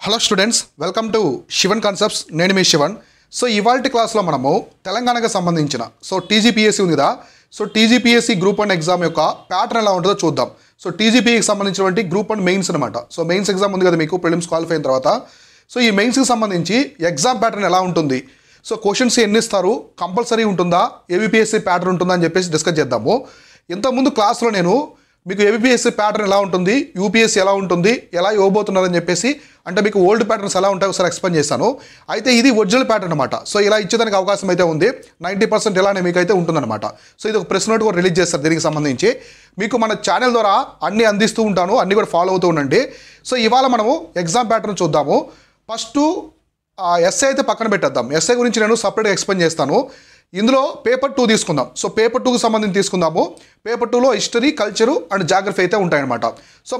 Hello students, welcome to Shivan concepts. నేను మీ Sivan. So ఇవాల్టి క్లాస్లో మనము తెలంగాణకు సంబంధించిన టీజీపీఎస్సీ ఉంది కదా. టీజీపీఎస్సీ గ్రూప్ 1 ఎగ్జామ్ యొక్క ప్యాటర్న్ ఎలా ఉంటుందో చూద్దాం. టీజీపీకి సంబంధించినటువంటి గ్రూప్ 1 మెయిన్స్ అనమాట. మెయిన్స్ ఎగ్జామ్ ఉంది కదా మీకు, ప్రిలిమ్స్ క్వాలిఫై అయిన తర్వాత. ఈ మెయిన్స్కి సంబంధించి ఎగ్జామ్ ప్యాటర్న్ ఎలా ఉంటుంది, క్వశ్చన్స్ ఎన్ని ఇస్తారు, కంపల్సరీ ఉంటుందా, ఏబీపీఎస్సీ ప్యాటర్న్ ఉంటుందా అని చెప్పేసి డిస్కస్ చేద్దాము. ఇంతకుముందు క్లాస్లో నేను మీకు ఏబీపీఎస్సీ ప్యాటర్న్ ఎలా ఉంటుంది, యూపీఎస్సీ ఎలా ఉంటుంది, ఎలా ఇవ్వబోతున్నారని చెప్పేసి, అంటే మీకు ఓల్డ్ ప్యాటర్న్స్ ఎలా ఉంటాయో ఒకసారి ఎక్స్ప్లెయిన్ చేశాను. అయితే ఇది ఒరిజినల్ ప్యాటర్న్ అనమాట. ఇలా ఇచ్చేదానికి అవకాశం అయితే ఉంది. 90% ఇలానే మీకైతే ఉంటుందన్నమాట. ఇది ఒక ప్రెస్ నోట్ కూడా రిలీజ్ చేస్తారు దీనికి సంబంధించి. మీకు మన ఛానల్ ద్వారా అన్నీ అందిస్తూ ఉంటాను, అన్నీ కూడా ఫాలో అవుతూ ఉండండి. ఇవాళ మనము ఎగ్జామ్ ప్యాటర్న్ చూద్దాము. ఫస్ట్ ఎస్ఏ అయితే పక్కన పెట్టేద్దాం. ఎస్ఏ గురించి నేను సపరేట్గా ఎక్స్ప్లెయిన్ చేస్తాను. ఇందులో పేపర్ 2 తీసుకుందాం. పేపర్ 2కి సంబంధించి తీసుకుందాము. పేపర్ 2లో హిస్టరీ, కల్చరు అండ్ జాగ్రఫీ అయితే ఉంటాయన్నమాట.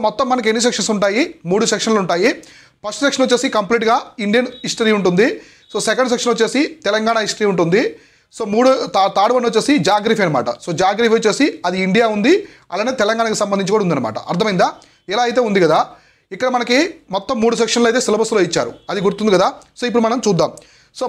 మొత్తం మనకి ఎన్ని సెక్షన్స్ ఉంటాయి? 3 సెక్షన్లు ఉంటాయి. ఫస్ట్ సెక్షన్ వచ్చేసి కంప్లీట్గా ఇండియన్ హిస్టరీ ఉంటుంది. సెకండ్ సెక్షన్ వచ్చేసి తెలంగాణ హిస్టరీ ఉంటుంది. థర్డ్ వన్ వచ్చేసి జాగ్రఫీ అనమాట. జాగ్రఫీ వచ్చేసి అది ఇండియా ఉంది, అలానే తెలంగాణకి సంబంధించి కూడా ఉందన్నమాట. అర్థమైందా? ఇలా అయితే ఉంది కదా. ఇక్కడ మనకి మొత్తం 3 సెక్షన్లు అయితే సిలబస్లో ఇచ్చారు, అది గుర్తుంది కదా. ఇప్పుడు మనం చూద్దాం.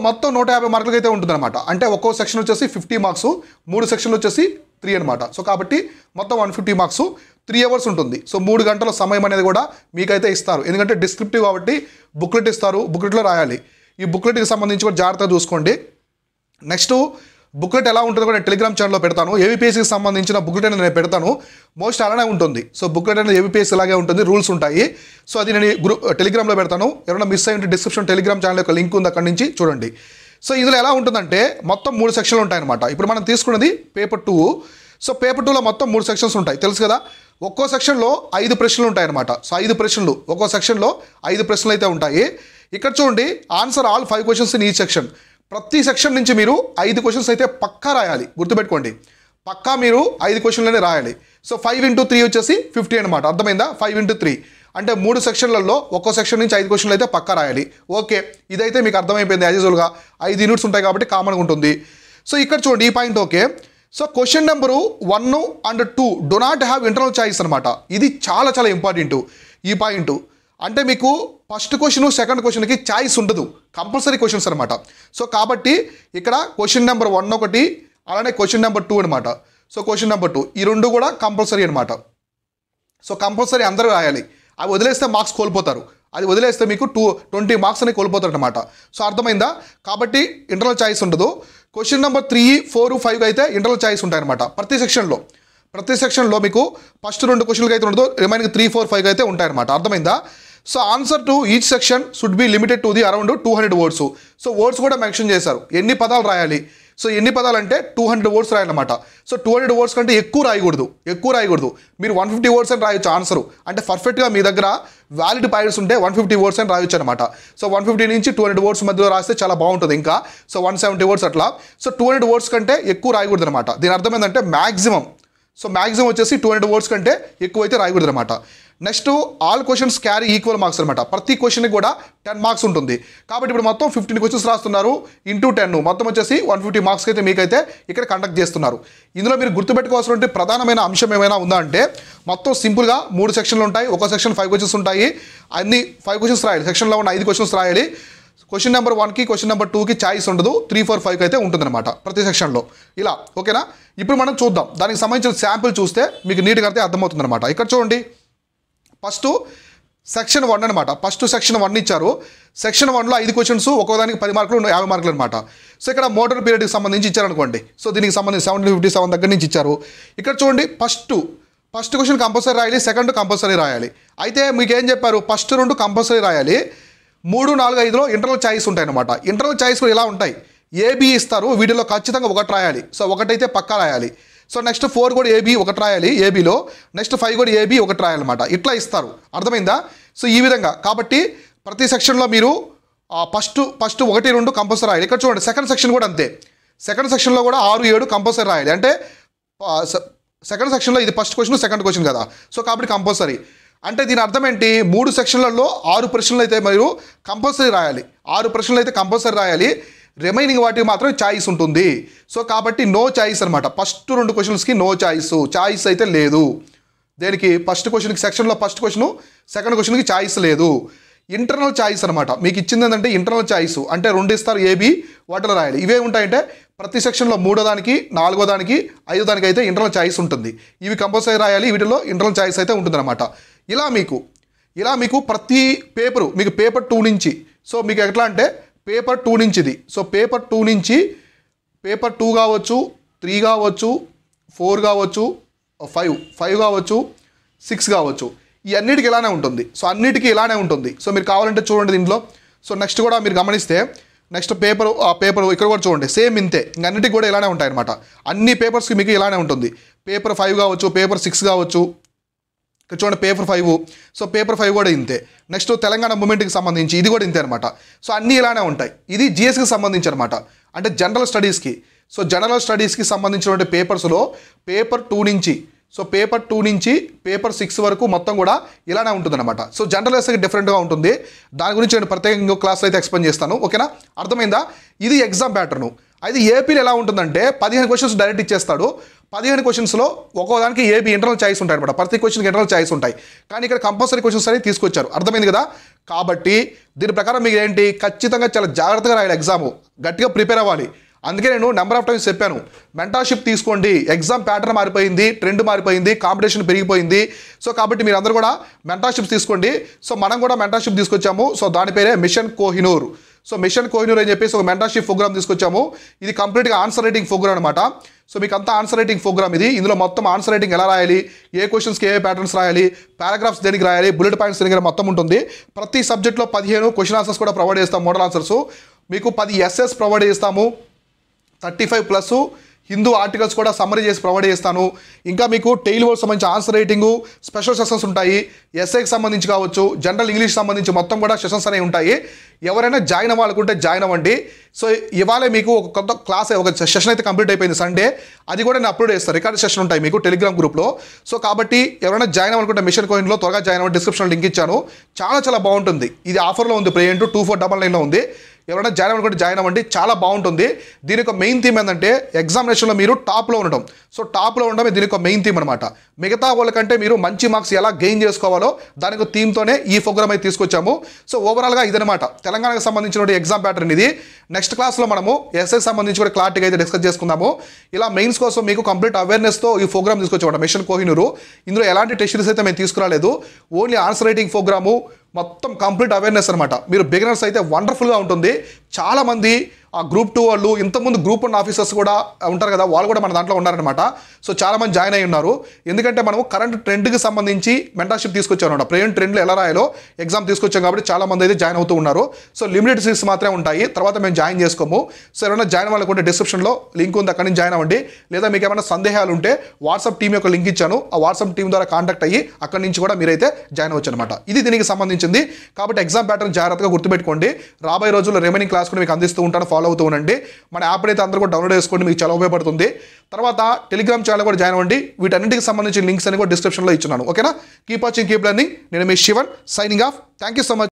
మొత్తం 150 మార్కులకి అయితే ఉంటుందన్నమాట. అంటే ఒక్కో సెక్షన్ వచ్చేసి 50 మార్క్స్, 3 సెక్షన్లు వచ్చేసి 3 అనమాట. కాబట్టి మొత్తం 150 మార్క్స్, 3 అవర్స్ ఉంటుంది. 3 గంటల సమయం అనేది కూడా మీకైతే ఇస్తారు. ఎందుకంటే డిస్క్రిప్టివ్ కాబట్టి బుక్లెట్ ఇస్తారు, బుక్లెట్లో రాయాలి. ఈ బుక్లెట్కి సంబంధించి కూడా జాగ్రత్తగా చూసుకోండి. నెక్స్ట్ బుక్లెట్ ఎలా ఉంటుందో కూడా నేను టెలిగ్రామ్ ఛానల్లో పెడతాను. ఏబీపీఎస్సీకి సంబంధించిన బుక్లెట్ అనేది నేను పెడతాను. మోస్ట్ అలానే ఉంటుంది. బుక్లెట్ అనేది ఏబీపీఎస్సీ లాగే ఉంటుంది, రూల్స్ ఉంటాయి. అది నేను టెలిగ్రామ్లో పెడతాను. ఎవరైనా మిస్ అయ్యి ఉంటే డిస్క్రిప్షన్ టెలిగ్రామ్ ఛానల్ యొక్క లింక్ ఉంది, అక్కడి నుంచి చూడండి. ఇందులో ఎలా ఉంటుందంటే మొత్తం 3 సెక్షన్లు ఉంటాయన్నమాట. ఇప్పుడు మనం తీసుకున్నది పేపర్ 2. పేపర్ 2లో మొత్తం 3 సెక్షన్స్ ఉంటాయి, తెలుసు కదా. ఒక్కో సెక్షన్లో 5 ప్రశ్నలు ఉంటాయన్నమాట. 5 ప్రశ్నలు, ఒక్కో సెక్షన్లో 5 ప్రశ్నలు అయితే ఉంటాయి. ఇక్కడ చూడండి, ఆన్సర్ ఆల్ 5 క్వశ్చన్స్ ఇన్ ఈ సెక్షన్. ప్రతి సెక్షన్ నుంచి మీరు 5 క్వశ్చన్స్ అయితే పక్కా రాయాలి, గుర్తుపెట్టుకోండి. పక్కా మీరు 5 క్వశ్చన్లనే రాయాలి. 5 into 3 వచ్చేసి 50 అనమాట. అర్థమైందా? 5 into 3 అంటే 3 సెక్షన్లలో ఒక్కో సెక్షన్ నుంచి 5 క్వశ్చన్లు అయితే పక్కా రాయాలి. ఓకే, ఇదైతే మీకు అర్థమైపోయింది. యాజ్ యూజువల్గా 5 యూనిట్స్ ఉంటాయి కాబట్టి కామన్గా ఉంటుంది. ఇక్కడ చూడండి, ఈ point okay. Question number 1 and 2 do not have internal choice అనమాట. ఇది చాలా చాలా ఇంపార్టెంట్ ఈ పాయింట్. అంటే మీకు ఫస్ట్ క్వశ్చన్, సెకండ్ క్వశ్చన్కి చాయిస్ ఉండదు, కంపల్సరీ క్వశ్చన్స్ అనమాట. కాబట్టి ఇక్కడ క్వశ్చన్ నెంబర్ 1 ఒకటి, అలానే క్వశ్చన్ నెంబర్ 2 అనమాట. క్వశ్చన్ నెంబర్ 2 ఈ 2 కూడా కంపల్సరీ అనమాట. కంపల్సరీ అందరూ రాయాలి. అవి వదిలేస్తే మార్క్స్ కోల్పోతారు. అది వదిలేస్తే మీకు 20 మార్క్స్ అని కోల్పోతారు అనమాట. అర్థమైందా? కాబట్టి ఇంటర్నల్ చాయిస్ ఉండదు. క్వశ్చన్ నెంబర్ 3, 4, 5 అయితే ఇంటర్నల్ చాయిస్ ఉంటాయన్నమాట. ప్రతి సెక్షన్లో మీకు ఫస్ట్ 2 క్వశ్చన్లకి అయితే ఉండదు, రిమైనింగ్ 3, 4, 5 అయితే ఉంటాయన్నమాట. అర్థమైందా? Answer to each section should be limited to the around 200 words. Words కూడా మెన్షన్ చేశారు, ఎన్ని పదాలు రాయాలి. ఎన్ని పదాలు అంటే 200 వర్డ్స్ రాయాలన్నమాట. 200 వర్డ్స్ కంటే ఎక్కువ రాయకూడదు. మీరు 150 వర్డ్స్ అని రాయొచ్చు ఆన్సర్. అంటే పర్ఫెక్ట్గా మీ దగ్గర వ్యాలిడ్ పాయింట్స్ ఉంటే 150 వర్డ్స్ అని రాయొచ్చు అనమాట. 150 నుంచి 200 వర్డ్స్ మధ్యలో రాస్తే చాలా బాగుంటుంది. ఇంకా 170 వర్డ్స్ అట్లా. 200 వర్డ్స్ కంటే ఎక్కువ రాయకూడదు అనమాట. దీని అర్థం ఏంటంటే మ్యాక్సిమం వచ్చేసి 200 వర్డ్స్ కంటే ఎక్కువ అయితే రాయకూడదు అనమాట. Next all questions carry equal marks అనమాట. ప్రతి క్వశ్చన్కి కూడా 10 మార్క్స్ ఉంటుంది. కాబట్టి ఇప్పుడు మొత్తం 15 క్వశ్చన్స్ రాస్తున్నారు, ఇంటూ 10 మొత్తం వచ్చేసి 150 మార్క్స్ అయితే మీకైతే ఇక్కడ కండక్ట్ చేస్తున్నారు. ఇందులో మీరు గుర్తుపెట్టుకోవాల్సిన ప్రధానమైన అంశం ఏమైనా ఉందా అంటే, మొత్తం సింపుల్గా 3 సెక్షన్లు ఉంటాయి. ఒక సెక్షన్ 5 క్వశ్చన్స్ ఉంటాయి. అన్ని 5 క్వశ్చన్స్ రాయాలి. సెక్షన్లో ఉన్న 5 క్వశ్చన్స్ రాయాలి. క్వశ్చన్ నెంబర్ 1కి, క్వశ్చన్ నెంబర్ 2కి చాయిస్ ఉండదు. 3, 4, 5 అయితే ఉంటుందన్నమాట ప్రతి సెక్షన్లో. ఇలా ఓకేనా? ఇప్పుడు మనం చూద్దాం. దానికి సంబంధించిన శాంపిల్ చూస్తే మీకు నీట్గా అయితే అర్థమవుతుందన్నమాట. ఇక్కడ చూడండి, ఫస్ట్ సెక్షన్ 1 అనమాట. ఫస్ట్ సెక్షన్ 1 ఇచ్చారు. సెక్షన్ 1లో 5 క్వశ్చన్స్, ఒక్కోదానికి 10 మార్కులు, 50 మార్కులు అనమాట. ఇక్కడ మోడల్ పీరియడ్కి సంబంధించి ఇచ్చారనుకోండి. దీనికి సంబంధించి 1757 దగ్గర నుంచి ఇచ్చారు. ఇక్కడ చూడండి, ఫస్ట్ క్వశ్చన్ కంపల్సరీ రాయాలి, సెకండ్ కంపల్సరీ రాయాలి. అయితే మీకు ఏం చెప్పారు? ఫస్ట్ 2 కంపల్సరీ రాయాలి. 3, 4, 5లో ఇంటర్నల్ చాయిస్ ఉంటాయన్నమాట. ఇంటర్నల్ చాయిస్ కూడా ఇలా ఉంటాయి. ఏబి ఇస్తారు, వీటిలో ఖచ్చితంగా ఒకటి రాయాలి. ఒకటైతే పక్కా రాయాలి. నెక్స్ట్ 4 కూడా ఏబి ఒకటి రాయాలి ఏబిలో. నెక్స్ట్ 5 కూడా ఏబి ఒకటి రాయాలన్నమాట. ఇట్లా ఇస్తారు. అర్థమైందా? ఈ విధంగా. కాబట్టి ప్రతి సెక్షన్లో మీరు ఫస్ట్ 1, 2 కంపల్సరీ రాయాలి. ఇక్కడ చూడండి, సెకండ్ సెక్షన్ కూడా అంతే. సెకండ్ సెక్షన్లో కూడా 6, 7 కంపల్సరీ రాయాలి. అంటే సెకండ్ సెక్షన్లో ఇది ఫస్ట్ క్వశ్చన్, సెకండ్ క్వశ్చన్ కదా. కాబట్టి కంపల్సరీ. అంటే దీని అర్థం ఏంటి? 3 సెక్షన్లలో 6 ప్రశ్నలు అయితే మీరు కంపల్సరీ రాయాలి. 6 ప్రశ్నలు అయితే కంపల్సరీ రాయాలి. రిమైనింగ్ వాటికి మాత్రం చాయిస్ ఉంటుంది. కాబట్టి నో చాయిస్ అనమాట. ఫస్ట్ 2 క్వశ్చన్స్కి నో చాయిస్ అయితే లేదు. దేనికి? ఫస్ట్ క్వశ్చన్కి, సెక్షన్లో ఫస్ట్ క్వశ్చన్, సెకండ్ క్వశ్చన్కి చాయిస్ లేదు. ఇంటర్నల్ ఛాయిస్ అనమాట. మీకు ఇచ్చింది ఏంటంటే ఇంటర్నల్ ఛాయిస్, అంటే 2 ఇస్తారు ఏబి, వాటిలో రాయాలి. ఇవే ఉంటాయంటే ప్రతి సెక్షన్లో 3వ దానికి, 4వ దానికి, 5వ దానికి అయితే ఇంటర్నల్ ఛాయిస్ ఉంటుంది. ఇవి కంపల్సరీ రాయాలి, వీటిలో ఇంటర్నల్ ఛాయిస్ అయితే ఉంటుందన్నమాట. ఇలా మీకు ప్రతి పేపరు మీకు పేపర్ 2 నుంచి, సో మీకు ఎట్లా అంటే పేపర్ 2 నుంచి ఇది, సో పేపర్ 2 నుంచి పేపర్ 2 కావచ్చు, 3 కావచ్చు, 4 కావచ్చు, 5 కావచ్చు, 6 కావచ్చు, ఈ అన్నిటికీ ఇలానే ఉంటుంది. సో అన్నిటికీ ఇలానే ఉంటుంది. సో మీరు కావాలంటే చూడండి దీంట్లో. సో నెక్స్ట్ కూడా మీరు గమనిస్తే నెక్స్ట్ పేపర్ ఇక్కడ కూడా చూడండి, సేమ్ ఇంతే. ఇంక అన్నిటికీ కూడా ఇలానే ఉంటాయి అనమాట. అన్ని పేపర్స్కి మీకు ఇలానే ఉంటుంది. పేపర్ 5 కావచ్చు, పేపర్ 6 కావచ్చు, ఇక్కడ చూడండి పేపర్ 5. సో పేపర్ 5 కూడా ఇంతే. నెక్స్ట్ తెలంగాణ మూమెంట్కి సంబంధించి ఇది కూడా ఇంతే అనమాట. సో అన్నీ ఇలానే ఉంటాయి. ఇది జిఎస్కి సంబంధించి అనమాట, అంటే జనరల్ స్టడీస్కి. సో జనరల్ స్టడీస్కి సంబంధించినటువంటి పేపర్స్లో పేపర్ 2 నుంచి, సో పేపర్ 2 నుంచి పేపర్ 6 వరకు మొత్తం కూడా ఇలానే ఉంటుందన్నమాట. సో జనరల్ ఎస్ఐకి డిఫరెంట్గా ఉంటుంది. దాని గురించి నేను ప్రత్యేకంగా ఇంకో క్లాస్లో అయితే ఎక్స్ప్లెయిన్ చేస్తాను. ఓకేనా, అర్థమైందా? ఇది ఎగ్జామ్ ప్యాటర్ను. అయితే ఏపీలో ఎలా ఉంటుందంటే 15 క్వశ్చన్స్ డైరెక్ట్ ఇచ్చేస్తాడు. 15 క్వశ్చన్స్లో ఒక్కో దానికి ఏపీ ఇంటర్నల్ ఛాయిస్ ఉంటాయి అనమాట. ప్రతి క్వశ్చన్కి ఇంటర్నల్ ఛాయిస్ ఉంటాయి. కానీ ఇక్కడ కంపల్సరీ క్వశ్చన్స్ అనేది తీసుకొచ్చారు. అర్థమైంది కదా? కాబట్టి దీని ప్రకారం మీకు ఏంటి, ఖచ్చితంగా చాలా జాగ్రత్తగా రాయాలి, ఎగ్జామ్ గట్టిగా ప్రిపేర్ అవ్వాలి. అందుకే నేను నెంబర్ ఆఫ్ టైమ్స్ చెప్పాను, మెంటార్షిప్ తీసుకోండి. ఎగ్జామ్ ప్యాటర్న్ మారిపోయింది, ట్రెండ్ మారిపోయింది, కాంపిటీషన్ పెరిగిపోయింది. సో కాబట్టి మీరు అందరూ కూడా మెంటార్షిప్స్ తీసుకోండి. సో మనం కూడా మెంటార్షిప్ తీసుకొచ్చాము. సో దాని పేరే mission Kohinoor. So mission Kohinoor అని చెప్పేసి ఒక మెంటార్షిప్ ప్రోగ్రామ్ తీసుకొచ్చాము. ఇది కంప్లీట్గా ఆన్సర్ రైటింగ్ ప్రోగ్రామ్ అనమాట. సో మీకు అంతా ఆన్సర్ రైటింగ్ ప్రోగ్రామ్ ఇది. ఇందులో మొత్తం ఆన్సర్ రైటింగ్ ఎలా రాయాలి, ఏ క్వశ్చన్స్కి ఏ ప్యాటర్న్స్ రాయాలి, పారాగ్రాఫ్స్ దేనికి రాయాలి, బుల్లెట్ పాయింట్స్ దేనికి మొత్తం ఉంటుంది. ప్రతి సబ్జెక్ట్లో 15 క్వశ్చన్ ఆన్సర్స్ కూడా ప్రొవైడ్ చేస్తాం, మోడల్ ఆన్సర్స్. మీకు 10 ఎస్ఎస్ ప్రొవైడ్ చేస్తాము. 35+ హిందూ ఆర్టికల్స్ కూడా సమ్మరీ చేసి ప్రొవైడ్ చేస్తాను. ఇంకా మీకు టెయిల్ వర్డ్ సంబంధించి ఆన్సర్ రైటింగు, స్పెషల్ సెషన్స్ ఉంటాయి. ఎస్ఐకి సంబంధించి కావచ్చు, జనరల్ ఇంగ్లీష్ సంబంధించి మొత్తం కూడా సెషన్స్ అనేవి ఉంటాయి. ఎవరైనా జాయిన్ అవ్వాలనుకుంటే జాయిన్ అవ్వండి. సో ఇవాళ మీకు ఒక కొత్త క్లాస్, ఒక సెషన్ అయితే కంప్లీట్ అయిపోయింది సండే. అది కూడా నేను అప్లోడ్ చేస్తాను. రికార్డ్ సెషన్ ఉంటాయి మీకు టెలిగ్రామ్ గ్రూప్లో. సో కాబట్టి ఎవరైనా జాయిన్ అవ్వాలనుకుంటే మిషన్ కోయిన్లో త్వరగా జాయిన్ అవ్వండి. డిస్క్రిప్షన్లో లింక్ ఇచ్చాను. చాలా బాగుంటుంది. ఇది ఆఫర్లో ఉంది, ప్రేజెంట్ 2499లో ఉంది. ఎవరైనా జాయిన్ అవ్వాలనుకుంటే జాయిన్ అవ్వండి, చాలా బాగుంటుంది. దీని యొక్క మెయిన్ థీమ్ ఏంటంటే ఎగ్జామినేషన్లో మీరు టాప్లో ఉండడం. సో టాప్లో ఉండడం దీని యొక్క మెయిన్ థీమ్ అనమాట. మిగతా వాళ్ళకంటే మీరు మంచి మార్క్స్ ఎలా గెయిన్ చేసుకోవాలో దానికి థీమ్తోనే ఈ ప్రోగ్రామ్ అయితే తీసుకొచ్చాము. సో ఓవరాల్గా ఇదనమాట తెలంగాణకు సంబంధించిన ఎగ్జామ్ ప్యాటర్న్ ఇది. నెక్స్ట్ క్లాస్లో మనము ఎస్ఐకి సంబంధించి కూడా క్లారిటీగా అయితే డిస్కస్ చేసుకుందాము. ఇలా మెయిన్స్ కోసం మీకు కంప్లీట్ అవేర్నెస్తో ఈ ప్రోగ్రామ్ తీసుకొచ్చాము మిషన్ కోహినూర్. ఇందులో ఎలాంటి టెస్ట్ సిరీస్ అయితే మేము తీసుకురాలేదు. ఓన్లీ ఆన్సర్ రైటింగ్ ప్రోగ్రాము, మొత్తం కంప్లీట్ అవేర్నెస్ అనమాట. మీరు బిగినర్స్ అయితే వండర్ఫుల్గా ఉంటుంది. చాలామంది ఆ గ్రూప్ 2 వాళ్ళు, ఇంతకుముందు గ్రూప్ 1 ఆఫీసర్స్ కూడా ఉంటారు కదా, వాళ్ళు కూడా మన దాంట్లో ఉన్నారనమాట. సో చాలామంది జాయిన్ అయ్యి ఉన్నారు. ఎందుకంటే మనము కరెంట్ ట్రెండ్కి సంబంధించి మెంటర్షిప్ తీసుకొచ్చాం అనమాట. ప్రెజెంట్ ట్రెండ్లో ఎలా రాయాలో ఎగ్జామ్ తీసుకొచ్చాం కాబట్టి చాలామంది అయితే జాయిన్ అవుతూ ఉన్నారు. సో లిమిటెడ్ సీట్స్ మాత్రమే ఉంటాయి, తర్వాత మేము జాయిన్ చేసుకోము. సో ఎవరైనా జాయిన్ అవ్వాలనుకుంటే డిస్క్రిప్షన్లో లింక్ ఉంది, అక్కడి నుంచి జాయిన్ అవ్వండి. లేదా మీకు ఏమైనా సందేహాలు ఉంటే వాట్సాప్ టీం యొక్క లింక్ ఇచ్చాను, ఆ వాట్సాప్ టీం ద్వారా కాంటాక్ట్ అయ్యి అక్కడి నుంచి కూడా మీరైతే జాయిన్ అవ్వచ్చు అనమాట. ఇది దీనికి సంబంధించింది. కాబట్టి ఎగ్జామ్ ప్యాటర్న్ జాగ్రత్తగా గుర్తుపెట్టుకోండి. రాబోయే రోజుల్లో రిమైనింగ్ క్లాస్ కూడా మీకు అందిస్తూ ఉంటాను, ఫాలో అవుతూ ఉండండి. మన యాప్ అయితే అందరూ కూడా డౌన్లోడ్ చేసుకోండి, మీకు చాలా ఉపయోగపడుతుంది. తర్వాత టెలిగ్రామ్ ఛానల్ కూడా జాయిన్ అవ్వండి. వీటన్నిటికి సంబంధించిన లింక్స్ అని కూడా డిస్క్రిప్షన్లో ఇచ్చున్నాను. ఓకేనా? Keep watching, keep learning. నేను మీ Shivan, signing off. Thank you so much.